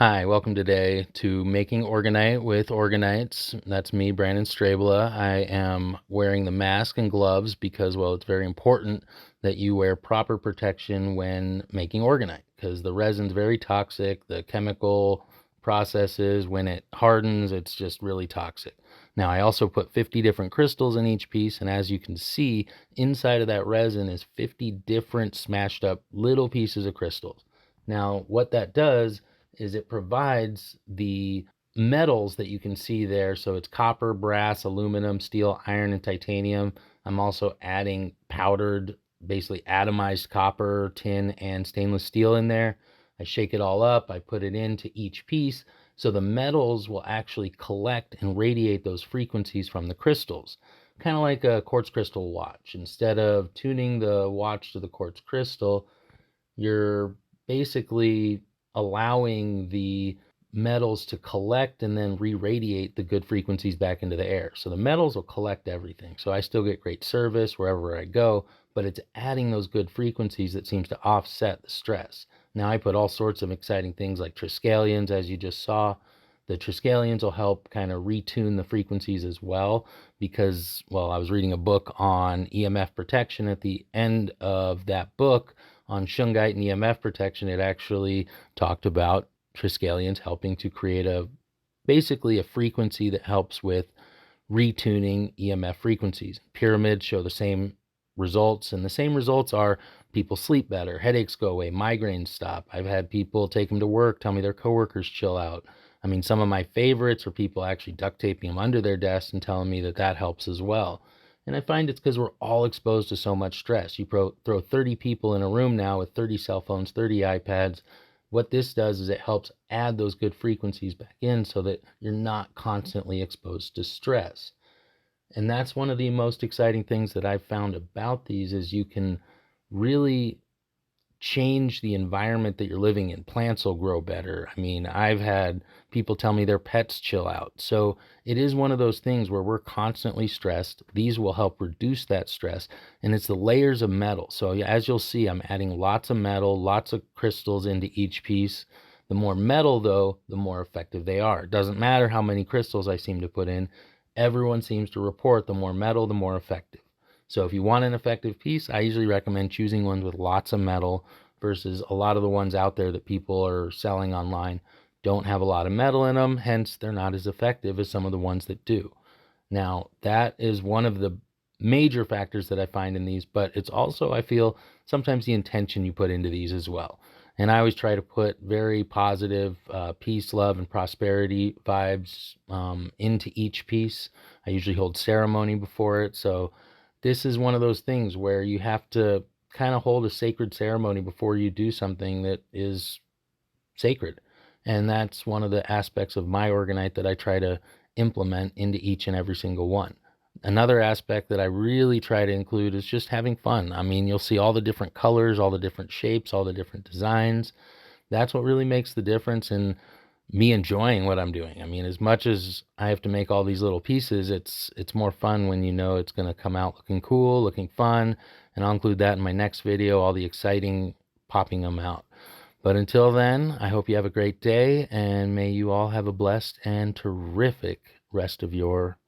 Hi, welcome today to Making Orgonite with Orgonites. That's me, Brandon Strabla. I am wearing the mask and gloves because, well, it's very important that you wear proper protection when making Orgonite because the resin's very toxic. The chemical processes, when it hardens, it's just really toxic. Now, I also put 50 different crystals in each piece, and as you can see, inside of that resin is 50 different smashed up little pieces of crystals. Now, what that does is it provides the metals that you can see there. So it's copper, brass, aluminum, steel, iron, and titanium. I'm also adding powdered, basically atomized copper, tin, and stainless steel in there. I shake it all up. I put it into each piece. So the metals will actually collect and radiate those frequencies from the crystals, kind of like a quartz crystal watch. Instead of tuning the watch to the quartz crystal, you're basically allowing the metals to collect and then re-radiate the good frequencies back into the air. So the metals will collect everything. So I still get great service wherever I go, but it's adding those good frequencies that seems to offset the stress. Now I put all sorts of exciting things like triskelions, as you just saw. The triskelions will help kind of retune the frequencies as well because, well, I was reading a book on EMF protection. At the end of that book, on shungite and EMF protection, it actually talked about triskelions helping to create basically a frequency that helps with retuning EMF frequencies. Pyramids show the same results, and the same results are people sleep better, headaches go away, migraines stop. I've had people take them to work, tell me their coworkers chill out. I mean, some of my favorites are people actually duct taping them under their desks and telling me that that helps as well. And I find it's because we're all exposed to so much stress. You throw 30 people in a room now with 30 cell phones, 30 iPads. What this does is it helps add those good frequencies back in so that you're not constantly exposed to stress. And that's one of the most exciting things that I've found about these is you can really change the environment that you're living in. Plants will grow better. I mean, I've had people tell me their pets chill out. So it is one of those things where we're constantly stressed. These will help reduce that stress. And it's the layers of metal. So as you'll see, I'm adding lots of metal, lots of crystals into each piece. The more metal, though, the more effective they are. It doesn't matter how many crystals I seem to put in. Everyone seems to report the more metal, the more effective. So if you want an effective piece, I usually recommend choosing ones with lots of metal versus a lot of the ones out there that people are selling online don't have a lot of metal in them, hence they're not as effective as some of the ones that do. Now, that is one of the major factors that I find in these, but it's also, I feel, sometimes the intention you put into these as well. And I always try to put very positive peace, love, and prosperity vibes into each piece. I usually hold ceremony before it, so this is one of those things where you have to kind of hold a sacred ceremony before you do something that is sacred. And that's one of the aspects of my Orgonite that I try to implement into each and every single one. Another aspect that I really try to include is just having fun. I mean, you'll see all the different colors, all the different shapes, all the different designs. That's what really makes the difference in me enjoying what I'm doing. I mean, as much as I have to make all these little pieces, it's more fun when you know it's going to come out looking cool, looking fun, and I'll include that in my next video, all the exciting popping them out. But until then, I hope you have a great day, and may you all have a blessed and terrific rest of your